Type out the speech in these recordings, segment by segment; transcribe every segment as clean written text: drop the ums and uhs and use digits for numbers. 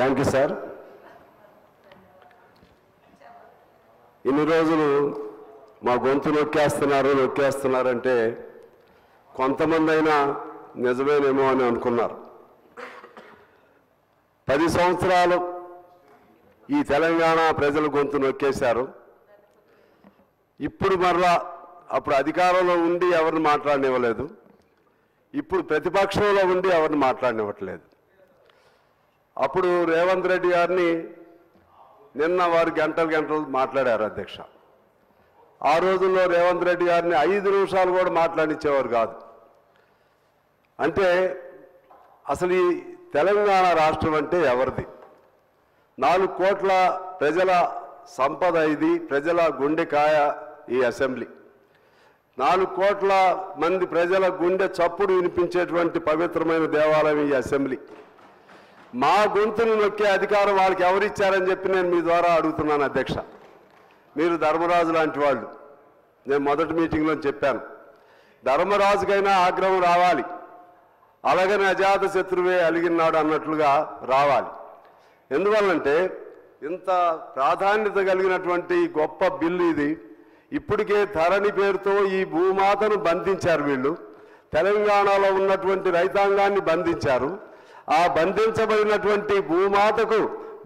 Thank you sir. ఇన్ని రోజులు మా గొంతు నొక్కేస్తున్నారంటే కొంతమంది అయినా నిజమేనేమో అని అనుకున్నారు. 10 సంవత్సరాలు ఈ తెలంగాణ ప్రజల గొంతు నొక్కేశారు. ఇప్పుడు మరలా అప్పుడు అధికారంలో ఉండి ఎవరిని మాట్లాడనివ్వలేదు, ఇప్పుడు ప్రతిపక్షంలో ఉండి ఎవరిని మాట్లాడనివ్వట్లేదు. అప్పుడు రేవంత్ రెడ్డి గారిని నిన్న వారు గంటలు మాట్లాడారు అధ్యక్ష. ఆ రోజుల్లో రేవంత్ రెడ్డి గారిని 5 నిమిషాలు కూడా మాట్లాడించేవారు కాదు. అంటే అసలు ఈ తెలంగాణ రాష్ట్రం అంటే ఎవరిది? 4 కోట్ల ప్రజల సంపద ఇది, ప్రజల గుండెకాయ ఈ అసెంబ్లీ. 4 కోట్ల మంది ప్రజల గుండె చప్పుడు వినిపించేటువంటి పవిత్రమైన దేవాలయం ఈ అసెంబ్లీ. మా గొంతును నొక్కే అధికారం వాళ్ళకి ఎవరిచ్చారని చెప్పి నేను మీ ద్వారా అడుగుతున్నాను అధ్యక్ష. మీరు ధర్మరాజు లాంటి వాళ్ళు. నేను మొదటి మీటింగ్లో చెప్పాను, ధర్మరాజుకైనా ఆగ్రహం రావాలి, అలాగని అజాత శత్రువే అలిగినాడు అన్నట్లుగా రావాలి. ఎందువల్లంటే ఇంత ప్రాధాన్యత కలిగినటువంటి గొప్ప బిల్లు ఇది. ఇప్పటికే ధరణి పేరుతో ఈ భూమాతను బంధించారు వీళ్ళు. తెలంగాణలో ఉన్నటువంటి రైతాంగాన్ని బంధించారు. ఆ బంధించబడినటువంటి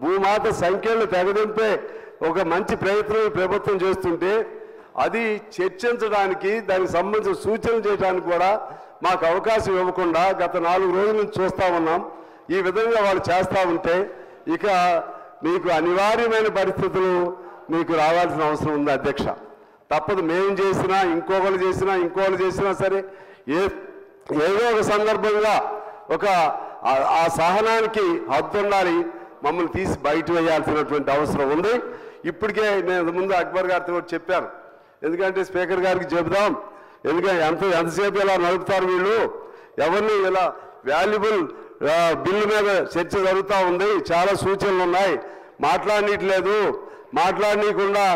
భూమాత సంఖ్యలను తెగదింపే ఒక మంచి ప్రయత్నం ప్రభుత్వం చేస్తుంటే అది చర్చించడానికి, దానికి సంబంధించిన సూచనలు చేయడానికి కూడా మాకు అవకాశం ఇవ్వకుండా గత 4 రోజుల నుంచి చూస్తూ ఉన్నాం. ఈ విధంగా వాళ్ళు చేస్తూ ఉంటే ఇక మీకు అనివార్యమైన పరిస్థితులు మీకు రావాల్సిన అవసరం ఉంది అధ్యక్ష. తప్పదు. మేము చేసినా ఇంకొకరు చేసినా సరే ఏదో ఒక సందర్భంగా ఆ సహనానికి హద్దు ఉండాలి. మమ్మల్ని తీసి బయట వేయాల్సినటువంటి అవసరం ఉంది. ఇప్పటికే నేను ముందు అక్బర్ గారితో కూడా చెప్పాను, ఎందుకంటే స్పీకర్ గారికి చెబుదాం, ఎందుకంటే ఎంతసేపు ఇలా నడుపుతారు వీళ్ళు, ఎవరిని ఇలా వాల్యుబుల్ బిల్లు మీద చర్చ జరుగుతూ ఉంది, చాలా సూచనలు ఉన్నాయి, మాట్లాడనీయకుండా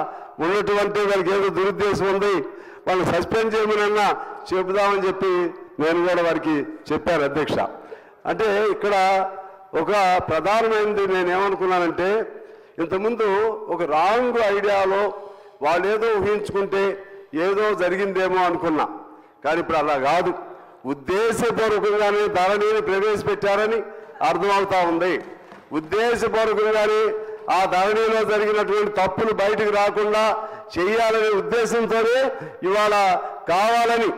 ఉన్నటువంటి వాళ్ళకి ఏదో దురుద్దేశం ఉంది, వాళ్ళు సస్పెండ్ చేయమనన్నా చెబుదామని చెప్పి నేను కూడా వారికి చెప్పాను అధ్యక్ష. అంటే ఇక్కడ ఒక ప్రధానమైనది నేనేమనుకున్నానంటే, ఇంతకుముందు ఒక రాంగ్ ఐడియాలో వాళ్ళు ఏదో ఊహించుకుంటే ఏదో జరిగిందేమో అనుకున్నా. కానీ ఇప్పుడు అలా కాదు, ఉద్దేశపూర్వకంగానే ధరణిని ప్రవేశపెట్టారని అర్థమవుతా ఉంది. ఉద్దేశపూర్వకంగానే ఆ ధరణిలో జరిగినటువంటి తప్పులు బయటకు రాకుండా చేయాలనే ఉద్దేశంతోనే ఇవాళ కావాలని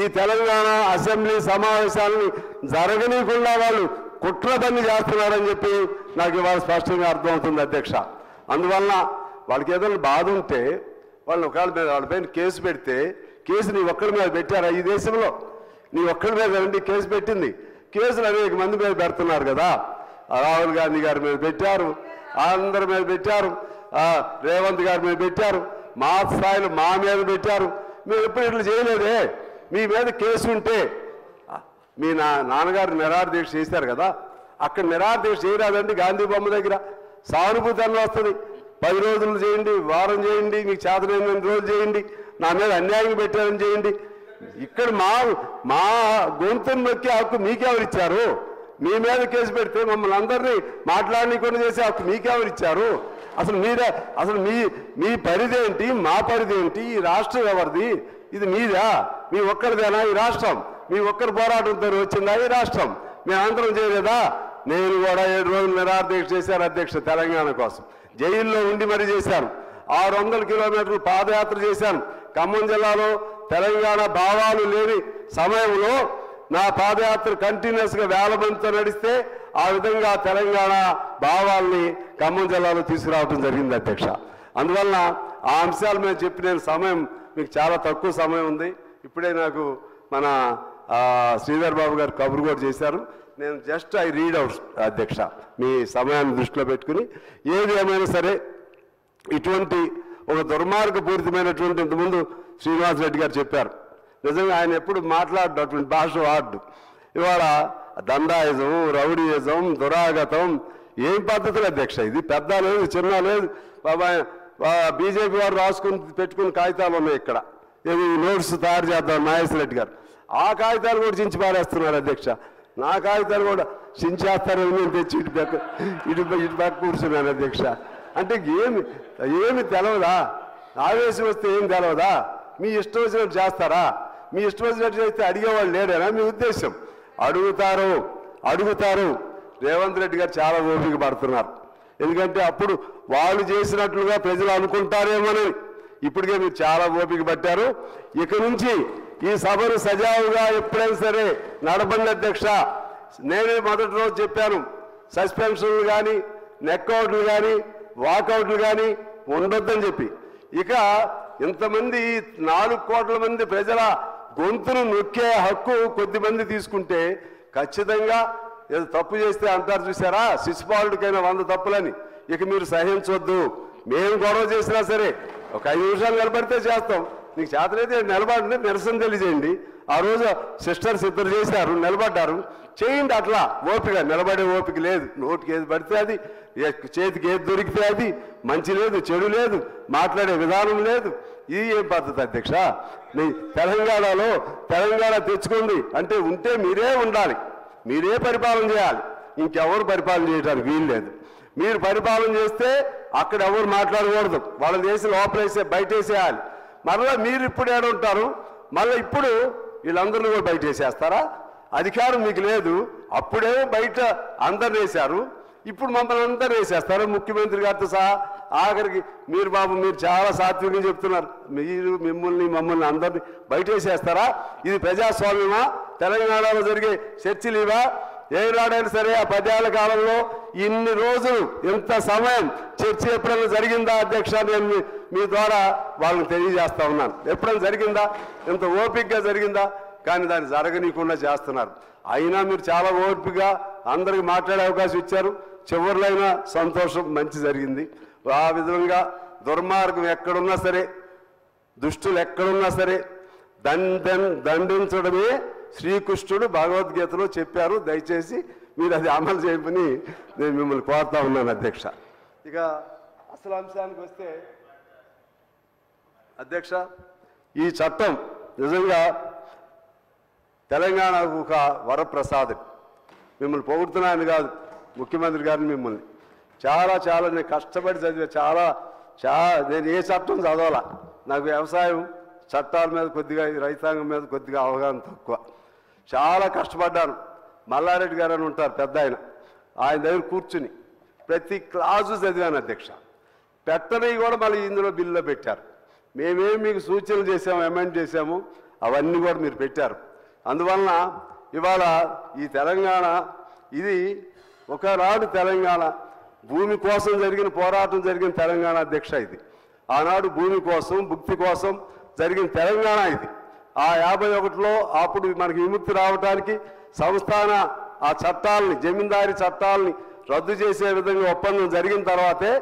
ఈ తెలంగాణ అసెంబ్లీ సమావేశాలని జరగనీయకుండా వాళ్ళు కుట్ర పని చేస్తున్నారని చెప్పి నాకు ఇవాళ స్పష్టంగా అర్థమవుతుంది అధ్యక్ష. అందువలన వాళ్ళకి ఏదైనా బాధ ఉంటే వాళ్ళు వాళ్ళపైన కేసు పెడితే, కేసు నీ ఒక్కడి మీద పెట్టారా? ఈ దేశంలో నీ ఒక్కడి మీద రండి కేసు పెట్టింది. కేసులు అనేక మంది మీద పెడుతున్నారు కదా. రాహుల్ గాంధీ గారి మీద పెట్టారు, అందరి మీద పెట్టారు, రేవంత్ గారి మీద పెట్టారు, మా స్థాయిలో మా మీద పెట్టారు. మీరు ఎప్పుడు ఇట్లా చేయలేదే. మీ మీద కేసు ఉంటే మీ నాన్నగారు నిరాహార దీక్ష చేశారు కదా, అక్కడ నిరాహార దీక్ష చేయరాదండి. గాంధీ బొమ్మ దగ్గర సానుభూతి అన్న వస్తుంది. 10 రోజులు చేయండి, వారం చేయండి, మీకు చేతనైన రోజులు చేయండి, నా మీద అన్యాయం పెట్టారని చేయండి. ఇక్కడ మా గొంతును నొక్కే హక్కు మీకెవరిచ్చారు? మీ మీద కేసు పెడితే మమ్మల్ని అందరినీ మాట్లాడనీయకుండా చేసే హక్కు మీకెవరిచ్చారు? అసలు మీ పరిధేంటి, మా పరిధేంటి? ఈ రాష్ట్రం ఎవరిది? ఇది మీదా? మీ ఒక్కరిదేనా ఈ రాష్ట్రం? మీ ఒక్కరి పోరాటంతో వచ్చిందా ఈ రాష్ట్రం? మేమందరం చేయలేదా? నేను కూడా 7 రోజులు నిరాహార దీక్ష చేశాను అధ్యక్ష, తెలంగాణ కోసం. జైల్లో ఉండి మరీ చేశాను. 600 కిలోమీటర్లు పాదయాత్ర చేశాను. ఖమ్మం జిల్లాలో తెలంగాణ భావాలు లేని సమయంలో నా పాదయాత్ర కంటిన్యూస్గా 1000 మందితో నడిస్తే ఆ విధంగా తెలంగాణ భావాల్ని ఖమ్మం జిల్లాలో తీసుకురావడం జరిగింది అధ్యక్ష. అందువలన ఆ అంశాలు మేము చెప్పి సమయం మీకు చాలా తక్కువ సమయం ఉంది. ఇప్పుడే నాకు మన శ్రీధర్ బాబు గారు కబురు కూడా చేశారు. నేను జస్ట్ ఐ రీడ్ అవుట్ అధ్యక్ష, మీ సమయాన్ని దృష్టిలో పెట్టుకుని. ఏది ఏమైనా సరే ఇటువంటి ఒక దుర్మార్గపూరితమైనటువంటి ఇంతకుముందు శ్రీనివాస్ రెడ్డి గారు చెప్పారు, నిజంగా ఆయన ఎప్పుడు మాట్లాడేటటువంటి భాష వాడు. ఇవాళ దండాయిజం, రౌడీయిజం, దురాగతం ఏం పద్ధతులు అధ్యక్ష? ఇది పెద్ద లేదు, చిన్న లేదు. బీజేపీ వారు పెట్టుకుని కాగితాలు ఉన్నాయి ఇక్కడ, ఏది నోట్స్ తయారు చేద్దాం నాగేశ్వర రెడ్డి గారు. ఆ కాగితాలు కూడా చించి పారేస్తున్నారు అధ్యక్ష. నా కాగితాలు కూడా చించేస్తారని నేను తెచ్చి ఇటు పక్క కూర్చున్నాను అధ్యక్ష. అంటే ఏమి తెలవదా? ఆవేశం వస్తే ఏం తెలవదా? మీ ఇష్టం వచ్చినట్టు చేస్తారా? మీ ఇష్టం వచ్చినట్టు చేస్తే అడిగేవాళ్ళు లేడేనా మీ ఉద్దేశం? అడుగుతారు. రేవంత్ రెడ్డి గారు చాలా ఓపిక పడుతున్నారు. ఎందుకంటే అప్పుడు వాళ్ళు చేసినట్లుగా ప్రజలు అనుకుంటారేమోనని. ఇప్పటికే మీరు చాలా ఓపిక పట్టారు. ఇక నుంచి ఈ సభను సజావుగా ఎప్పుడైనా సరే నడపండి అధ్యక్ష. నేనే మొదటి రోజు చెప్పాను, సస్పెన్షన్లు కానీ నెక్అవుట్లు కానీ వాకౌట్లు కానీ ఉండొద్దని చెప్పి. ఇక ఇంతమంది 4 కోట్ల మంది ప్రజల గొంతును నొక్కే హక్కు కొద్దిమంది తీసుకుంటే ఖచ్చితంగా ఏదో తప్పు చేస్తే అంటారు చూసారా, శిశుపాలుడికైనా 100 తప్పులని. ఇక మీరు సహించవద్దు. మేము గొడవ చేసినా సరే ఒక 5 నిమిషాలు నిలబడితే చేస్తాం. నీకు చేతనైతే నిలబడి నిరసన తెలియజేయండి. ఆ రోజు సిస్టర్స్ ఇద్దరు చేశారు, నిలబడ్డారు. చేయండి అట్లా. ఓపిక, నిలబడే ఓపిక లేదు. నోటికి ఏది పడితే అది, చేతికి ఏది దొరికితే అది. మంచి లేదు, చెడు లేదు, మాట్లాడే విధానం లేదు. ఇది ఏం పద్ధతి అధ్యక్ష? నీ తెలంగాణ తెచ్చుకోండి అంటే ఉంటే మీరే ఉండాలి, మీరే పరిపాలన చేయాలి. ఇంకెవరు పరిపాలన చేయడానికి వీలు లేదు. మీరు పరిపాలన చేస్తే అక్కడ ఎవరు మాట్లాడకూడదు. వాళ్ళని చేసి లోపలేసే బయటేసేయాలి. మరలా మీరు ఇప్పుడు ఏడుంటారు, మళ్ళీ ఇప్పుడు వీళ్ళందరినీ కూడా బయట వేసేస్తారా? అధికారం మీకు లేదు. అప్పుడేమో బయట అందరు వేశారు, ఇప్పుడు మమ్మల్ని అందరూ వేసేస్తారు, ముఖ్యమంత్రి గారితో సహా. ఆఖరికి మీరు చాలా సాత్వికంగా చెప్తున్నారు. మమ్మల్ని అందరినీ బయట వేసేస్తారా? ఇది ప్రజాస్వామ్యమా? తెలంగాణలో జరిగే చర్చలు ఇవా? ఏనాడైనా సరే ఆ 10 ఏళ్ల కాలంలో ఇన్ని రోజులు ఇంత సమయం చర్చ ఎప్పుడైనా జరిగిందా అధ్యక్ష? నేను మీ ద్వారా వాళ్ళని తెలియజేస్తా ఉన్నాను. ఎప్పుడైనా జరిగిందా? ఇంత ఓపికగా జరిగిందా? కానీ దాన్ని జరగనీయకుండా చేస్తున్నారు. అయినా మీరు చాలా ఓపికగా అందరికి మాట్లాడే అవకాశం ఇచ్చారు. చివరిలైనా సంతోషం, మంచి జరిగింది. ఆ విధంగా దుర్మార్గం ఎక్కడున్నా సరే, దుష్టులు ఎక్కడున్నా సరే దండించడమే శ్రీకృష్ణుడు భగవద్గీతలో చెప్పారు. దయచేసి మీరు అది అమలు చేయమని నేను మిమ్మల్ని కోరుతా ఉన్నాను అధ్యక్ష. ఇక అసలు అంశానికి వస్తే అధ్యక్ష, ఈ చట్టం నిజంగా తెలంగాణకు ఒక వరప్రసాదం. మిమ్మల్ని పొగుడుతున్నాను కాదు, ముఖ్యమంత్రి గారిని మిమ్మల్ని చాలా నేను కష్టపడి చదివా. నేను ఏ చట్టం చదవాలా. నాకు వ్యవసాయం చట్టాల మీద కొద్దిగా, రైతాంగం మీద కొద్దిగా అవగాహన తక్కువ. చాలా కష్టపడ్డాను. మల్లారెడ్డి గారు అని ఉంటారు పెద్ద ఆయన దగ్గర కూర్చుని ప్రతి క్లాసు చదివాను అధ్యక్ష. పెట్టనవి కూడా మళ్ళీ ఇందులో బిల్లులో పెట్టారు. మేమేమి మీకు సూచనలు చేసాము, అమెండ్ చేసాము, అవన్నీ కూడా మీరు పెట్టారు. అందువలన ఇవాళ ఈ తెలంగాణ, ఇది ఒకనాడు తెలంగాణ భూమి కోసం జరిగిన పోరాటం జరిగిన తెలంగాణ అధ్యక్ష. ఇది ఆనాడు భూమి కోసం, భుక్తి కోసం జరిగిన తెలంగాణ ఇది. ఆ 51లో అప్పుడు మనకి విముక్తి రావడానికి సంస్థాన ఆ చట్టాలని, జమీందారీ చట్టాలని రద్దు చేసే విధంగా ఒప్పందం జరిగిన తర్వాతే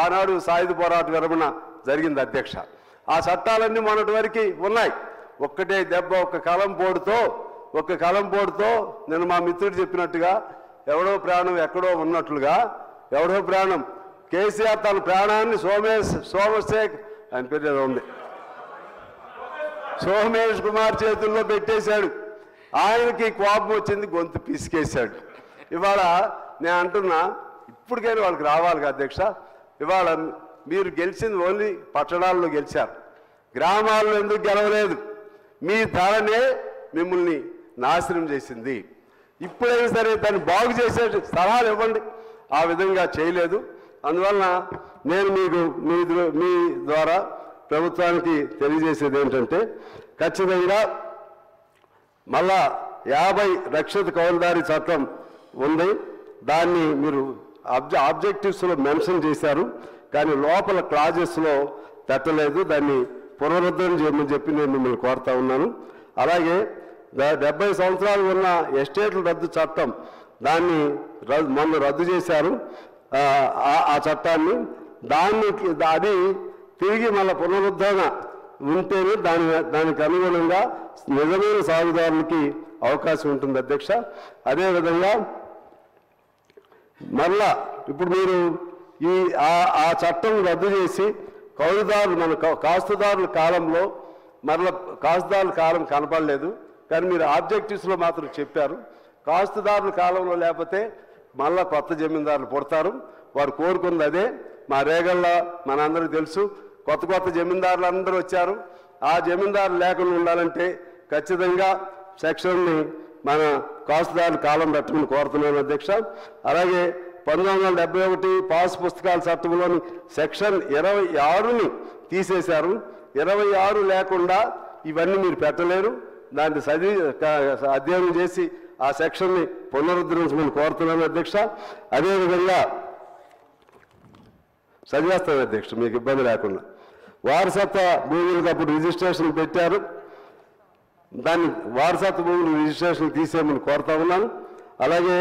ఆనాడు సాయుధ పోరాట విరమణ జరిగింది అధ్యక్ష. ఆ చట్టాలన్నీ మొన్నటి వరకు ఉన్నాయి. ఒక్కటే దెబ్బ, ఒక్క కలం పోడుతో నేను మా మిత్రుడు చెప్పినట్టుగా ఎవడో ప్రాణం ఎక్కడో ఉన్నట్లుగా, ఎవడో ప్రాణం కేసీఆర్ తన ప్రాణాన్ని సోమశేఖర్ ఆయన పేరు ఏదో ఉంది, సోమేష్ కుమార్ చేతుల్లో పెట్టేశాడు. ఆయనకి కోపం వచ్చింది, గొంతు పిసికేశాడు. ఇవాళ నేను అంటున్నా, ఇప్పటికైనా వాళ్ళకి రావాలి అధ్యక్ష. ఇవాళ మీరు గెలిచింది ఓన్లీ పట్టణాల్లో గెలిచారు, గ్రామాల్లో ఎందుకు గెలవలేదు? మీ ధరనే మిమ్మల్ని నాశనం చేసింది. ఇప్పుడైనా సరే దాన్ని బాగు చేసే సలహాలు ఇవ్వండి. ఆ విధంగా చేయలేదు. అందువలన నేను మీ ద్వారా ప్రభుత్వానికి తెలియజేసేది ఏంటంటే, ఖచ్చితంగా మళ్ళా 50 రక్షిత కౌలుదారీ చట్టం ఉంది. దాన్ని మీరు ఆబ్జెక్టివ్స్లో మెన్షన్ చేశారు, కానీ లోపల క్లాజెస్లో పెట్టలేదు. దాన్ని పునరుద్ధరణ చేయమని చెప్పి నేను మిమ్మల్ని కోరుతా ఉన్నాను. అలాగే 70 సంవత్సరాలు ఉన్న ఎస్టేట్ల రద్దు చట్టం, దాన్ని మొన్న రద్దు చేశారు ఆ చట్టాన్ని. అది తిరిగి మళ్ళీ పునరుద్ధరణ ఉంటేనే దానికి అనుగుణంగా నిజమైన సాగుదారులకి అవకాశం ఉంటుంది అధ్యక్ష. అదేవిధంగా మళ్ళా ఇప్పుడు మీరు ఆ చట్టం రద్దు చేసి కౌలుదారులు, మన కాస్తుదారుల కాలంలో మరలా కాస్తుదారుల కాలం కనపడలేదు, కానీ మీరు ఆబ్జెక్టివ్స్లో మాత్రం చెప్పారు. కాస్తుదారుల కాలంలో లేకపోతే మళ్ళా కొత్త జమీందారులు పుడతారు. వారు కోరుకుంది అదే. మా రేగల్లో మనందరికీ తెలుసు, కొత్త జమీందారులు అందరూ వచ్చారు. ఆ జమీందారులు లేకుండా ఉండాలంటే ఖచ్చితంగా సెక్షన్ని మన కాస్తుదారుల కాలం పెట్టమని కోరుతున్నాను అధ్యక్ష. అలాగే 1971 పాస్ పుస్తకాల చట్టంలోని సెక్షన్ 26ని తీసేశారు. 26 లేకుండా ఇవన్నీ మీరు పెట్టలేరు. దాన్ని అధ్యయనం చేసి ఆ సెక్షన్ని పునరుద్ధరించమని కోరుతున్నాను అధ్యక్ష. అదేవిధంగా చదివేస్తాను అధ్యక్ష, మీకు ఇబ్బంది లేకుండా. వారసత్వ భూములకు అప్పుడు రిజిస్ట్రేషన్ పెట్టారు. దాన్ని వారసత్వ భూములు రిజిస్ట్రేషన్ తీసేయమని కోరుతా ఉన్నాను. అలాగే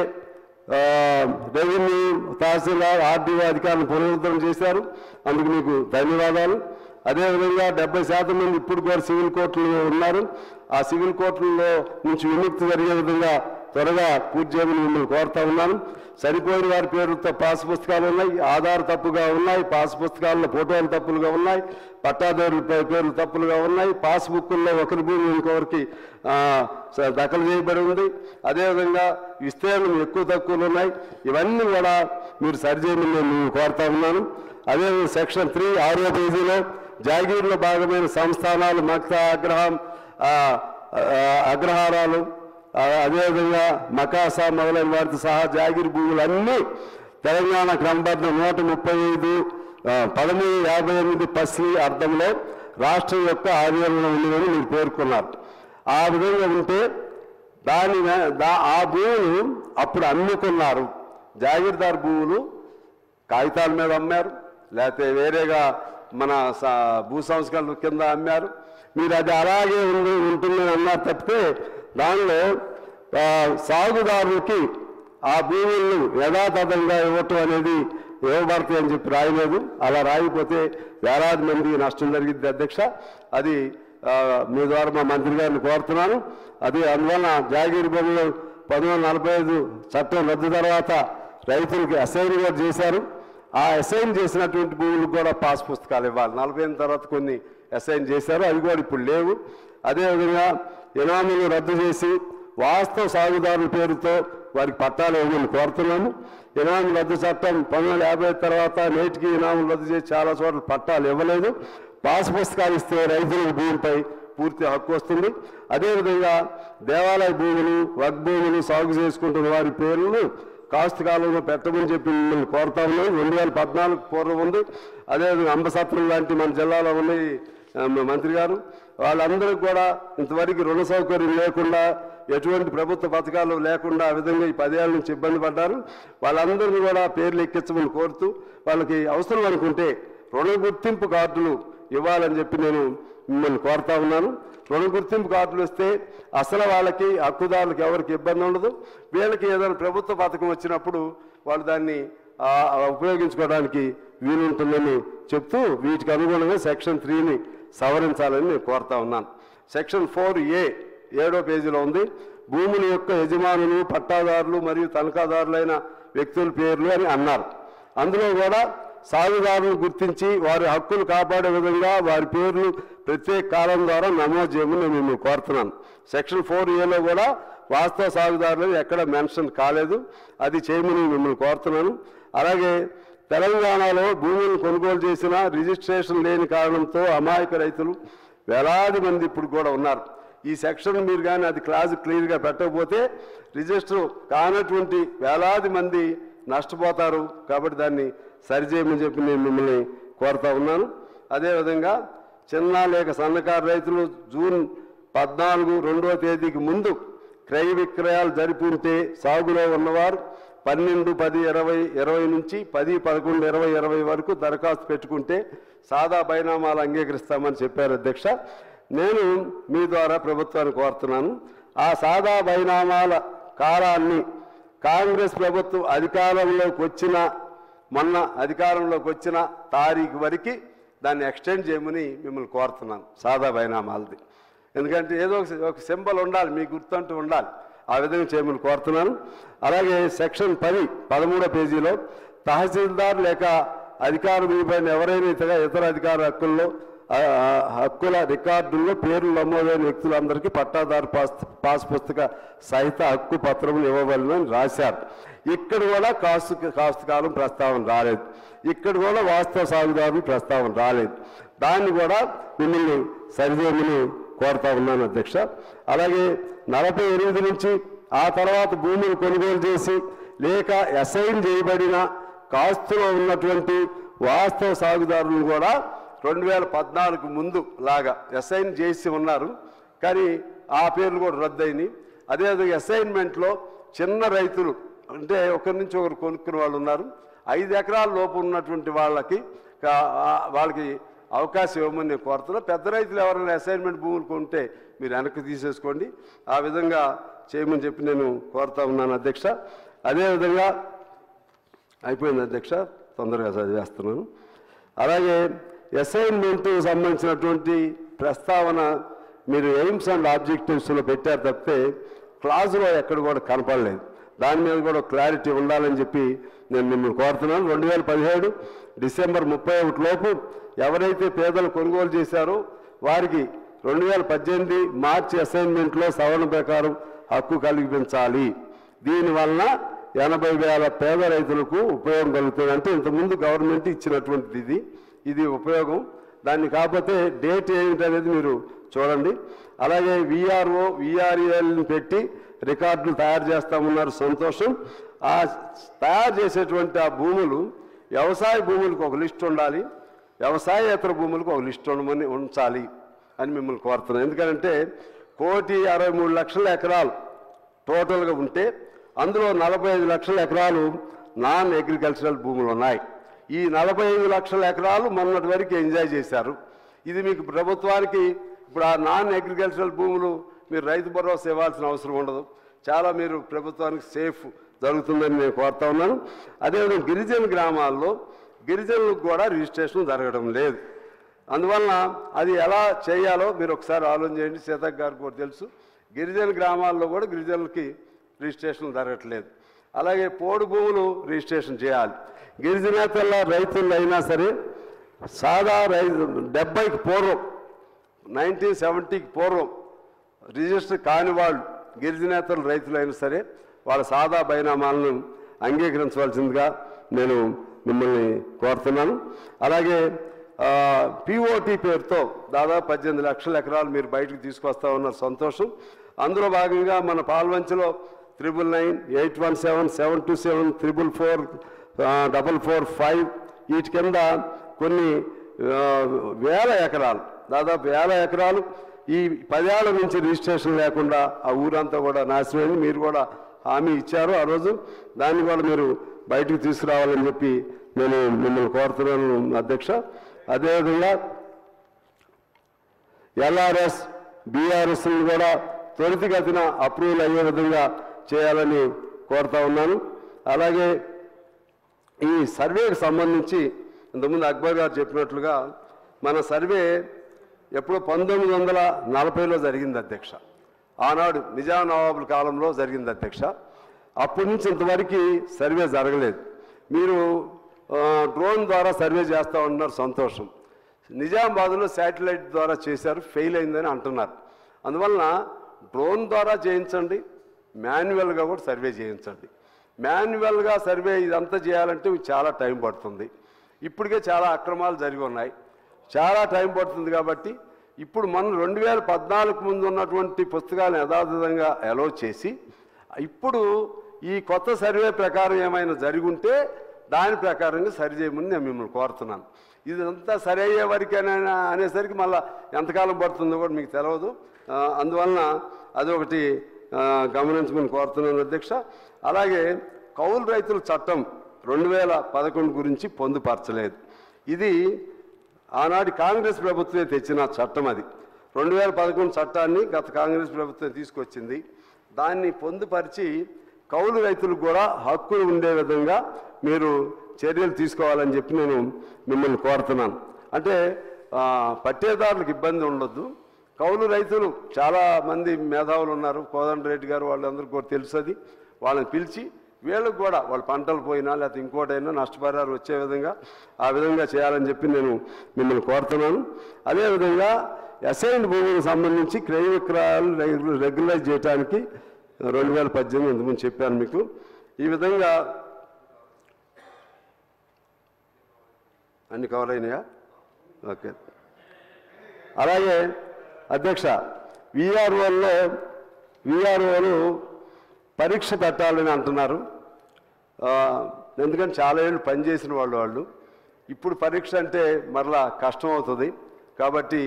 రెవెన్యూ, తహసీల్దార్, ఆర్డీఓ అధికారులను పునరుద్ధరణ చేశారు. అందుకు మీకు ధన్యవాదాలు. అదేవిధంగా 70% మంది ఇప్పుడు కూడా సివిల్ కోర్టులు ఉన్నారు. ఆ సివిల్ కోర్టుల్లో నుంచి విముక్తి జరిగే విధంగా త్వరగా పూర్తి చేయమని మిమ్మల్ని కోరుతా ఉన్నాను. సరిపోయిన వారి పేరుతో పాస్ పుస్తకాలు ఉన్నాయి, ఆధార్ తప్పుగా ఉన్నాయి, పాస్ పుస్తకాల్లో ఫోటోలు తప్పులుగా ఉన్నాయి, పట్టాదారుల పేర్లు తప్పులుగా ఉన్నాయి, పాస్బుక్ల్లో ఒకరి భూమి ఇంకొకరికి దఖలు చేయబడి ఉంది. అదేవిధంగా విస్తీర్ణం ఎక్కువ తక్కువలు ఉన్నాయి. ఇవన్నీ కూడా మీరు సరిచేయమని నేను కోరుతా ఉన్నాను. అదేవిధంగా సెక్షన్ 3 6వ పేజీలో జాగీర్లో భాగమైన సంస్థానాలు, మక్తా, అగ్రహారాలు, అదేవిధంగా మకాసా మొదలైన వారితో సహా జాగీర్ భూములన్నీ తెలంగాణ క్రమబద్ధ 135 1358 పసి అర్థంలో రాష్ట్రం యొక్క ఆధీనంలో ఉందని మీరు పేర్కొన్నారు. ఆ విధంగా ఉంటే ఆ భూములు అప్పుడు అమ్ముకున్నారు. జాగీర్దార్ భూములు కాగితాల మీద అమ్మారు, లేకపోతే వేరేగా మన భూ సంస్కరణల కింద అమ్మారు. మీరు అది అలాగే ఉంటుందని అన్నారు తప్పితే దానిలో సాగుదారులకి ఆ భూములను యథాతథంగా ఇవ్వటం అనేది ఇవ్వబడతాయి అని చెప్పి రాయలేదు. అలా రాయిపోతే వేలాది మంది నష్టం జరిగింది అధ్యక్ష. అది మీ ద్వారా మా మంత్రి గారిని కోరుతున్నాను. అది అందువలన జాగీర్ భూములు 1945 చట్టం రద్దు తర్వాత రైతులకి అసైన్ కూడా చేశారు. ఆ అసైన్ చేసినటువంటి భూములకు కూడా పాస్ పుస్తకాలు ఇవ్వాలి. 40 తర్వాత కొన్ని అసైన్ చేశారు, అవి కూడా ఇప్పుడు లేవు. అదేవిధంగా ఇనాములు రద్దు చేసి వాస్తవ సాగుదారుల పేరుతో వారికి పట్టాలు ఇవ్వమని కోరుతున్నాము. ఇనాము రద్దు చట్టం 1950 తర్వాత నేటికి ఇనాములు రద్దు చేసి చాలా చోట్ల పట్టాలు ఇవ్వలేదు. పాస్ పుస్తకాలు ఇస్తే రైతులకు భూమిపై పూర్తి హక్కు వస్తుంది. అదేవిధంగా దేవాలయ భూములు, వక్ భూములు సాగు చేసుకుంటున్న వారి పేర్లను కాస్తుకాలంలో పెట్టమని చెప్పి మిమ్మల్ని కోరుతా ఉన్నాం. 2014 పూర్వం ఉంది. అదేవిధంగా అంబసత్రం లాంటి మన జిల్లాలో ఉన్నాయి మంత్రి గారు. వాళ్ళందరికీ కూడా ఇంతవరకు రుణ సౌకర్యం లేకుండా, ఎటువంటి ప్రభుత్వ పథకాలు లేకుండా ఆ విధంగా ఈ 10 ఏళ్ళ నుంచి ఇబ్బంది పడ్డారు. వాళ్ళందరినీ కూడా పేర్లు ఎక్కించమని కోరుతూ వాళ్ళకి అవసరం అనుకుంటే రుణ గుర్తింపు కార్డులు ఇవ్వాలని చెప్పి నేను మిమ్మల్ని కోరుతా ఉన్నాను. రుణ గుర్తింపు కార్డులు ఇస్తే అసలు వాళ్ళకి, హక్కుదారులకి ఎవరికి ఇబ్బంది ఉండదు. వీళ్ళకి ఏదైనా ప్రభుత్వ పథకం వచ్చినప్పుడు వాళ్ళు దాన్ని ఉపయోగించుకోవడానికి వీలుంటుందని చెప్తూ వీటికి అనుగుణంగా సెక్షన్ 3ని సవరించాలని నేను కోరుతా ఉన్నాను. సెక్షన్ 4A 7వ పేజీలో ఉంది. భూముల యొక్క యజమానులు, పట్టాదారులు మరియు తనఖాదారులైన వ్యక్తుల పేర్లు అని అన్నారు. అందులో కూడా సాగుదారులను గుర్తించి వారి హక్కులు కాపాడే విధంగా వారి పేర్లు ప్రత్యేక కాలం ద్వారా నమోదు చేయమని నేను మిమ్మల్ని కోరుతున్నాను. సెక్షన్ 4Aలో కూడా వాస్తవ సాగుదారులు ఎక్కడ మెన్షన్ కాలేదు, అది చేయమని మిమ్మల్ని కోరుతున్నాను. అలాగే తెలంగాణలో భూములను కొనుగోలు చేసిన రిజిస్ట్రేషన్ లేని కారణంతో అమాయక రైతులు వేలాది మంది ఇప్పుడు కూడా ఉన్నారు. ఈ సెక్షన్ మీరు కానీ అది క్లాజ్ క్లియర్గా పెట్టకపోతే రిజిస్టర్ కానటువంటి వేలాది మంది నష్టపోతారు. కాబట్టి దాన్ని సరిచేయమని చెప్పి నేను మిమ్మల్ని కోరుతా ఉన్నాను. అదేవిధంగా చిన్న లేక సన్నకారు రైతులు జూన్ 14, 2వ తేదీకి ముందు క్రయ విక్రయాలు జరిపి ఉంటే సాగులో ఉన్నవారు 12/10/2020 నుంచి 10/11/2020 వరకు దరఖాస్తు పెట్టుకుంటే సాదా బైనామాలు అంగీకరిస్తామని చెప్పారు అధ్యక్ష. నేను మీ ద్వారా ప్రభుత్వాన్ని కోరుతున్నాను, ఆ సాదా బైనామాల కాలాన్ని కాంగ్రెస్ ప్రభుత్వం మొన్న అధికారంలోకి వచ్చిన తారీఖు వరకు దాన్ని ఎక్స్టెండ్ చేయమని మిమ్మల్ని కోరుతున్నాను. సాదా బైనామాలది, ఎందుకంటే ఏదో ఒక సింబల్ ఉండాలి, మీ గుర్తంటూ ఉండాలి. ఆ విధంగా చేయమని కోరుతున్నాను. అలాగే సెక్షన్ 10 13వ పేజీలో తహసీల్దార్ లేక అధికారం పైన ఎవరైనా ఇతర అధికార హక్కుల్లో హక్కుల రికార్డుల్లో పేర్లు నమోదైన వ్యక్తులందరికీ పట్టాదారు పాస్ పుస్తక సహిత హక్కు పత్రములు ఇవ్వవలనని రాశారు. ఇక్కడ కూడా కాస్తు కాలం ప్రస్తావన రాలేదు. ఇక్కడ కూడా వాస్తవ సాగుదారులు ప్రస్తావన రాలేదు. దాన్ని కూడా మిమ్మల్ని సరిచేయమని కోరుతా ఉన్నాను అధ్యక్ష. అలాగే 48 నుంచి ఆ తర్వాత భూములు కొనుగోలు చేసి లేక అసైన్ చేయబడిన కాస్తులో ఉన్నటువంటి వాస్తవ సాగుదారులు కూడా 2014 ముందు లాగా అసైన్ చేసి ఉన్నారు, కానీ ఆ పేర్లు కూడా రద్దయినాయి. అదేవిధంగా అసైన్మెంట్లో చిన్న రైతులు అంటే ఒకరి నుంచి ఒకరు కొనుక్కునే వాళ్ళు ఉన్నారు. 5 ఎకరాల లోపు ఉన్నటువంటి వాళ్ళకి అవకాశం ఇవ్వమని నేను కోరుతున్నా. పెద్ద రైతులు ఎవరైనా అసైన్మెంట్ భూములు కొంటే మీరు వెనక్కి తీసేసుకోండి, ఆ విధంగా చేయమని చెప్పి నేను కోరుతా ఉన్నాను అధ్యక్ష. అదేవిధంగా అయిపోయింది అధ్యక్ష, తొందరగా చదివేస్తున్నాను. అలాగే అసైన్మెంట్ సంబంధించినటువంటి ప్రస్తావన మీరు ఎయిమ్స్ అండ్ ఆబ్జెక్టివ్స్లో పెట్టారు తప్పితే క్లాసులో ఎక్కడ కూడా కనపడలేదు. దాని మీద కూడా క్లారిటీ ఉండాలని చెప్పి నేను మిమ్మల్ని కోరుతున్నాను. 2017 డిసెంబర్ 31 లోపు ఎవరైతే పేదలు కొనుగోలు చేశారో వారికి 2018 మార్చి అసైన్మెంట్లో సవరణ ప్రకారం హక్కు కల్పించాలి. దీనివలన 80,000 పేద రైతులకు ఉపయోగం కలుగుతుంది. అంటే ఇంతకుముందు గవర్నమెంట్ ఇచ్చినటువంటిది ఇది ఉపయోగం. దాన్ని కాకపోతే డేట్ ఏమిటనేది మీరు చూడండి. అలాగే విఆర్ఓ విఆర్ఏల్ని పెట్టి రికార్డులు తయారు చేస్తామన్నారు, సంతోషం. ఆ తయారు చేసేటువంటి ఆ భూములు వ్యవసాయ భూములకు ఒక లిస్ట్ ఉండాలి, వ్యవసాయేతర భూములకు ఒక లిస్ట్ ఉంచాలి అని మిమ్మల్ని కోరుతున్నాను. ఎందుకంటే 1,63,00,000 ఎకరాలు టోటల్గా ఉంటే అందులో 45 లక్షల ఎకరాలు నాన్ అగ్రికల్చరల్ భూములు ఉన్నాయి. ఈ 45 లక్షల ఎకరాలు మొన్నటి వరకు ఎంజాయ్ చేశారు. ఇది మీకు ప్రభుత్వానికి ఇప్పుడు ఆ నాన్ అగ్రికల్చరల్ భూములు మీరు రైతు భరోసా ఇవ్వాల్సిన అవసరం ఉండదు, చాలా మీరు ప్రభుత్వానికి సేఫ్ జరుగుతుందని నేను కోరుతా ఉన్నాను. అదేవిధంగా గిరిజన గ్రామాల్లో గిరిజనులకు కూడా రిజిస్ట్రేషన్ జరగడం లేదు. అందువలన అది ఎలా చేయాలో మీరు ఒకసారి ఆలోచన చేయండి. సీతక్ గారికి కూడా తెలుసు, గిరిజన గ్రామాల్లో కూడా గిరిజనులకి రిజిస్ట్రేషన్ జరగట్లేదు. అలాగే పోడు భూములు రిజిస్ట్రేషన్ చేయాలి. గిరిజనేతల రైతులు అయినా సరే సాదా 70కి పూర్వం 1970కి పూర్వం రిజిస్టర్ కాని వాళ్ళు గిరిజనేతల రైతులైనా సరే వాళ్ళ సాదా బైనామాలను అంగీకరించవలసిందిగా నేను మిమ్మల్ని కోరుతున్నాను. అలాగే పిఓటి పేరుతో దాదాపు 18 లక్షల ఎకరాలు మీరు బయటకు తీసుకొస్తా ఉన్నారు, సంతోషం. అందులో భాగంగా మన పాల్వంచలో 999-817-727-444-445 వీటి కింద కొన్ని వేల ఎకరాలు, దాదాపు 1000 ఎకరాలు ఈ 10 ఏళ్ల నుంచి రిజిస్ట్రేషన్ లేకుండా ఆ ఊరంతా కూడా నాశనమైంది. మీరు కూడా హామీ ఇచ్చారు ఆ రోజు, దాన్ని కూడా మీరు బయటకు తీసుకురావాలని చెప్పి నేను మిమ్మల్ని కోరుతున్నాను అధ్యక్ష. అదేవిధంగా ఎల్ఆర్ఎస్ బీఆర్ఎస్ని కూడా త్వరితగతిన అప్రూవల్ అయ్యే విధంగా చేయాలని కోరుతా ఉన్నాను. అలాగే ఈ సర్వేకి సంబంధించి ఇంతకుముందు అక్బర్ గారు చెప్పినట్లుగా మన సర్వే ఎప్పుడో 1940లో జరిగింది అధ్యక్ష. ఆనాడు నిజాం నవాబుల కాలంలో జరిగింది అధ్యక్ష. అప్పటి నుంచి ఇంతవరకు సర్వే జరగలేదు. మీరు డ్రోన్ ద్వారా సర్వే చేస్తూ ఉన్నారు, సంతోషం. నిజామాబాద్లో శాటిలైట్ ద్వారా చేశారు, ఫెయిల్ అయిందని అంటున్నారు. అందువలన డ్రోన్ ద్వారా చేయించండి, మాన్యువల్గా కూడా సర్వే చేయించండి. మాన్యువల్గా సర్వే ఇదంతా చేయాలంటే చాలా టైం పడుతుంది. ఇప్పటికే చాలా అక్రమాలు జరిగి ఉన్నాయి, చాలా టైం పడుతుంది. కాబట్టి ఇప్పుడు మనం 2014 ముందు ఉన్నటువంటి పుస్తకాలను యథాతథంగా అలౌ చేసి ఇప్పుడు ఈ కొత్త సర్వే ప్రకారం ఏమైనా జరిగి ఉంటే దాని ప్రకారంగా సరి చేయమని నేను మిమ్మల్ని కోరుతున్నాను. ఇదంతా సరి అయ్యే వరకేనైనా అనేసరికి మళ్ళీ ఎంతకాలం పడుతుందో కూడా మీకు తెలియదు. అందువలన అదొకటి గమనించమని కోరుతున్నాను అధ్యక్ష. అలాగే కౌలు రైతుల చట్టం 2011 గురించి పొందుపరచలేదు. ఇది ఆనాటి కాంగ్రెస్ ప్రభుత్వమే తెచ్చిన చట్టం. అది 2011 చట్టాన్ని గత కాంగ్రెస్ ప్రభుత్వం తీసుకొచ్చింది. దాన్ని పొందుపరిచి కౌలు రైతులకు కూడా హక్కులు ఉండే విధంగా మీరు చర్యలు తీసుకోవాలని చెప్పి నేను మిమ్మల్ని కోరుతున్నాను. అంటే పట్టేదారులకు ఇబ్బంది ఉండొద్దు. కౌలు రైతులు చాలామంది మేధావులు ఉన్నారు, కోదండ రెడ్డి గారు వాళ్ళందరికీ కూడా తెలుసు. అది వాళ్ళని పిలిచి వీళ్ళకు కూడా వాళ్ళ పంటలు పోయినా లేకపోతే ఇంకోటైనా నష్టపరిహారం వచ్చే విధంగా ఆ విధంగా చేయాలని చెప్పి నేను మిమ్మల్ని కోరుతున్నాను. అదేవిధంగా అసైన్డ్ భూములకు సంబంధించి క్రయ విక్రయాలు రెగ్యులైజ్ చేయడానికి 2018 ఇంతకుముందు చెప్పాను మీకు. ఈ విధంగా అన్ని కవర్ అయినాయా? ఓకే. అలాగే అధ్యక్ష, విఆర్ఓలు పరీక్ష పెట్టాలని అంటున్నారు. ఎందుకంటే చాలా ఏళ్ళు పనిచేసిన వాళ్ళు ఇప్పుడు పరీక్ష అంటే మరలా కష్టం అవుతుంది. కాబట్టి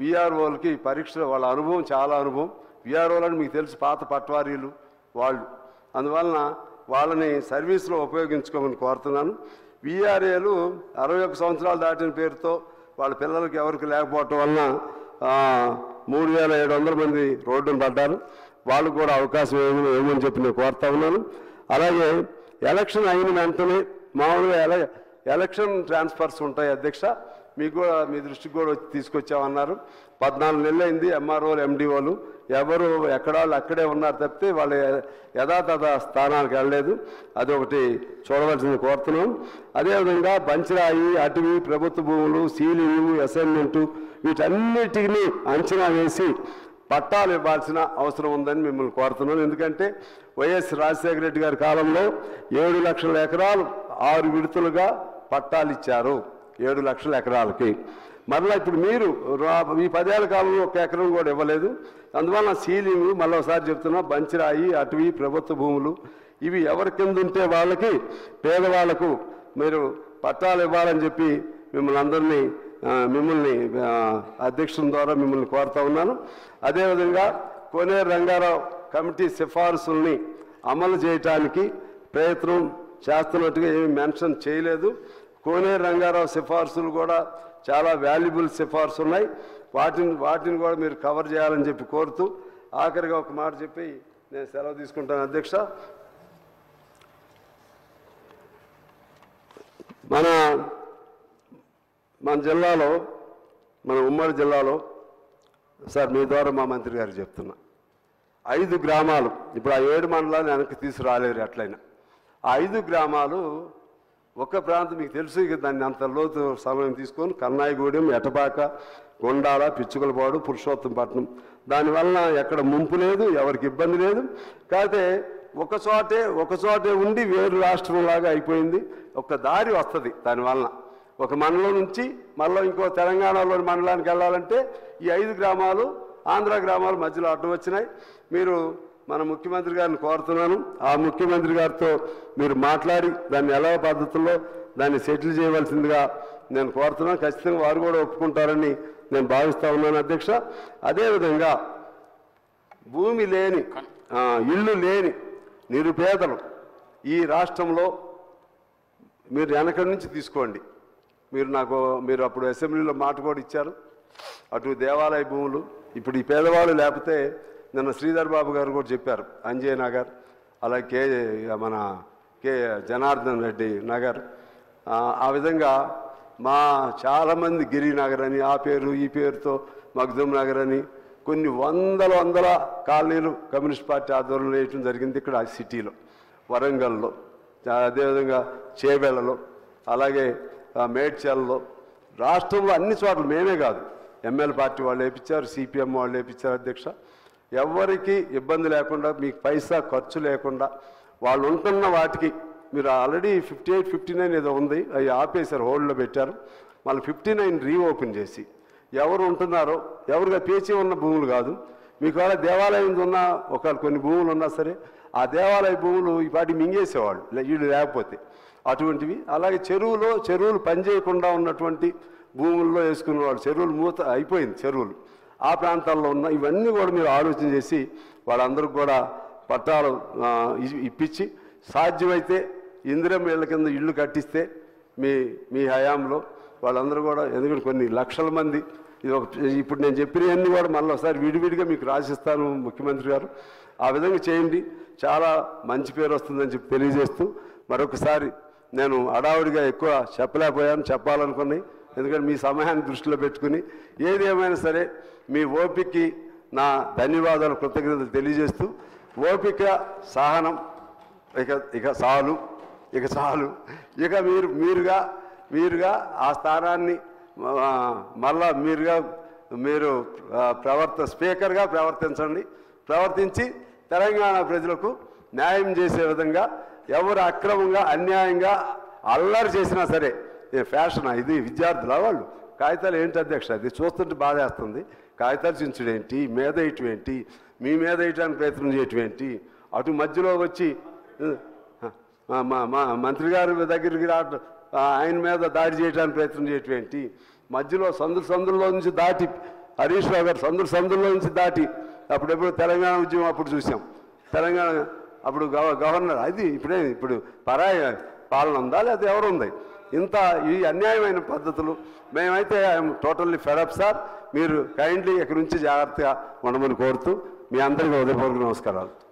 విఆర్ఓలకి పరీక్ష వాళ్ళ అనుభవం చాలా అనుభవం. విఆర్ఓలని మీకు తెలుసు, పాత పట్వారీలు వాళ్ళు. అందువలన వాళ్ళని సర్వీస్లో ఉపయోగించుకోమని కోరుతున్నాను. విఆర్ఏలు 61 సంవత్సరాలు దాటిన పేరుతో వాళ్ళ పిల్లలకి ఎవరికి లేకపోవటం వలన 3700 మంది రోడ్డును పడ్డారు. వాళ్ళకు కూడా అవకాశం ఏమని చెప్పి నేను కోరుతా ఉన్నాను. అలాగే ఎలక్షన్ అయిన వెంటనే మామూలుగా ఎలక్షన్ ట్రాన్స్ఫర్స్ ఉంటాయి అధ్యక్ష, మీకు కూడా మీ దృష్టికి కూడా తీసుకొచ్చామన్నారు. 14 నెలలు అయింది. ఎంఆర్ఓలు ఎండిఓలు ఎవరు ఎక్కడాళ్ళు అక్కడే ఉన్నారు తప్పితే వాళ్ళ యథాతథ స్థానాలకు వెళ్ళలేదు. అదొకటి చూడవలసింది కోరుతున్నాం. అదేవిధంగా బంచిరాయి, అటవీ, ప్రభుత్వ భూములు, సీలింగు, అసైన్మెంటు వీటన్నిటిని అంచనా వేసి పట్టాలు ఇవ్వాల్సిన అవసరం ఉందని మిమ్మల్ని కోరుతున్నాను. ఎందుకంటే వైఎస్ రాజశేఖర రెడ్డి గారి కాలంలో 7 లక్షల ఎకరాలు 6 విడతలుగా పట్టాలు ఇచ్చారు. 7 లక్షల ఎకరాలకి. మరలా ఇప్పుడు మీరు ఈ 10 ఏళ్ల కాలంలో 1 ఎకరం కూడా ఇవ్వలేదు. అందువల్ల సీలింగ్ మళ్ళీ ఒకసారి చెప్తున్నా, బంచిరాయి, అటవీ, ప్రభుత్వ భూములు ఇవి ఎవరి కింద ఉంటే వాళ్ళకి, పేదవాళ్లకు మీరు పట్టాలు ఇవ్వాలని చెప్పి మిమ్మల్ని అధ్యక్షుల ద్వారా మిమ్మల్ని కోరుతా ఉన్నాను. అదేవిధంగా కోనేరు రంగారావు కమిటీ సిఫార్సుల్ని అమలు చేయటానికి ప్రయత్నం చేస్తున్నట్టుగా ఏమి మెన్షన్ చేయలేదు. కోనేరు రంగారావు సిఫార్సులు కూడా చాలా వాల్యుబుల్ సిఫార్సు ఉన్నాయి. వాటిని కూడా మీరు కవర్ చేయాలని చెప్పి కోరుతూ ఆఖరిగా ఒక మాట చెప్పి నేను సెలవు తీసుకుంటాను అధ్యక్ష. మన జిల్లాలో, మన ఉమ్మడి జిల్లాలో సార్ మీ ద్వారా మా మంత్రి గారు చెప్తున్నా, 5 గ్రామాలు ఇప్పుడు ఆ 7 మండలాన్ని వెనక్కి తీసుకురాలేరు. ఎట్లయినా ఆ 5 గ్రామాలు ఒక ప్రాంతం మీకు తెలుసు, ఇక దాన్ని అంత లోతు సమయం తీసుకొని కన్నాయిగూడెం, ఎటపాక, గొండాల, పిచ్చుకలపాడు, పురుషోత్తంపట్నం. దానివల్ల ఎక్కడ ముంపు లేదు, ఎవరికి ఇబ్బంది లేదు. కాకపోతే ఒక చోటే ఉండి వేరు రాష్ట్రంలాగా అయిపోయింది. ఒక దారి వస్తుంది దానివలన. ఒక మండలం నుంచి మళ్ళీ ఇంకో తెలంగాణలోని మండలానికి వెళ్ళాలంటే ఈ 5 గ్రామాలు ఆంధ్ర గ్రామాలు మధ్యలో అడ్డు వచ్చినాయి. మీరు మన ముఖ్యమంత్రి గారిని కోరుతున్నాను, ఆ ముఖ్యమంత్రి గారితో మీరు మాట్లాడి దాన్ని ఎలా పద్ధతుల్లో దాన్ని సెటిల్ చేయవలసిందిగా నేను కోరుతున్నాను. ఖచ్చితంగా వారు కూడా ఒప్పుకుంటారని నేను భావిస్తూ ఉన్నాను అధ్యక్ష. అదేవిధంగా భూమి లేని, ఇల్లు లేని నిరుపేదలు ఈ రాష్ట్రంలో మీరు వెనకడి నుంచి తీసుకోండి. మీరు అప్పుడు అసెంబ్లీలో మాట కూడా ఇచ్చారు. అటు దేవాలయ భూములు, ఇప్పుడు ఈ పేదవాళ్ళు లేకపోతే నిన్న శ్రీధర్ బాబు గారు కూడా చెప్పారు, అంజయ్ నగర్, అలాగే మన జనార్దన్ రెడ్డి నగర్, ఆ విధంగా మా చాలామంది గిరినగర్ అని ఆ పేరు ఈ పేరుతో మగ్దుమ్ నగర్ అని కొన్ని వందల కాలనీలు కమ్యూనిస్ట్ పార్టీ ఆధ్వర్యంలో వేయటం జరిగింది ఇక్కడ సిటీలో, వరంగల్లో, అదేవిధంగా చేవెళ్లలో, అలాగే మేడ్చల్లో, రాష్ట్రంలో అన్ని చోట్ల. మేమే కాదు, ఎంఎల్ పార్టీ వాళ్ళు వేయించారు, సిపిఎం వాళ్ళు వేయించారు అధ్యక్ష. ఎవరికి ఇబ్బంది లేకుండా, మీకు పైసా ఖర్చు లేకుండా వాళ్ళు ఉంటున్న వాటికి మీరు ఆల్రెడీ 58, 59 ఏదో ఉంది, అవి ఆపేశారు, హోల్డ్లో పెట్టారు. మళ్ళీ 59 రీఓపెన్ చేసి ఎవరు ఉంటున్నారో, ఎవరుగా పేచి ఉన్న భూములు కాదు, మీకు వాళ్ళ దేవాలయం ఉన్న కొన్ని భూములు ఉన్నా సరే ఆ దేవాలయ భూములు ఈ పాటి మింగేసేవాళ్ళు వీళ్ళు లేకపోతే అటువంటివి. అలాగే చెరువులు పనిచేయకుండా ఉన్నటువంటి భూముల్లో వేసుకునేవాళ్ళు, చెరువులు మూత అయిపోయింది చెరువులు, ఆ ప్రాంతాల్లో ఉన్న ఇవన్నీ కూడా మీరు ఆలోచన చేసి వాళ్ళందరికీ కూడా పట్టాలు ఇప్పించి సాధ్యమైతే ఇందిరమ్మ ఇళ్ళ కింద ఇళ్ళు కట్టిస్తే మీ హయాంలో వాళ్ళందరూ కూడా, ఎందుకంటే కొన్ని లక్షల మంది, ఇప్పుడు నేను చెప్పినవన్నీ కూడా మళ్ళీ ఒకసారి విడివిడిగా మీకు రాసిస్తాను ముఖ్యమంత్రి గారు, ఆ విధంగా చేయండి. చాలా మంచి పేరు వస్తుందని చెప్పి తెలియజేస్తూ మరొకసారి నేను హడావుడిగా ఎక్కువ చెప్పాలనుకున్నాయి, ఎందుకంటే మీ సమయాన్ని దృష్టిలో పెట్టుకుని ఏది ఏమైనా సరే మీ ఓపికకి నా ధన్యవాదాలు, కృతజ్ఞతలు తెలియజేస్తూ, ఓపిక, సహనం ఇక చాలు ఇక మీరుగా ఆ స్థానాన్ని మళ్ళా మీరు స్పీకర్గా ప్రవర్తించి తెలంగాణ ప్రజలకు న్యాయం చేసే విధంగా ఎవరు అక్రమంగా అన్యాయంగా అల్లరి చేసినా సరే ఫ్యాషన్ ఇది విద్యార్థుల వాళ్ళు కాగితాలు ఏంటి అధ్యక్ష అది చూస్తుంటే బాధేస్తుంది కాగితాలు చించుడేంటి మీద ఇటువంటి మీ మీద వేయటానికి ప్రయత్నం చేయటమేంటి అటు మధ్యలో వచ్చి మంత్రి గారి దగ్గరికి ఆయన మీద దాడి చేయడానికి ప్రయత్నం చేయటమేంటి మధ్యలో సందుల్లో నుంచి దాటి హరీష్ రావు గారు సందుల్లో నుంచి దాటి అప్పుడెప్పుడు తెలంగాణ ఉద్యమం అప్పుడు చూసాం తెలంగాణ అప్పుడు గవర్నర్ అది ఇప్పుడు పరాయి పాలన ఉందా లేదా ఎవరు ఉంది ఇంత ఈ అన్యాయమైన పద్ధతులు మేమైతే ఐఎమ్ టోటల్లీ ఫెడప్ సార్ మీరు కైండ్లీ ఇక్కడి నుంచి జాగ్రత్తగా ఉండమని కోరుతూ మీ అందరికీ హృదయపూర్వక నమస్కారాలు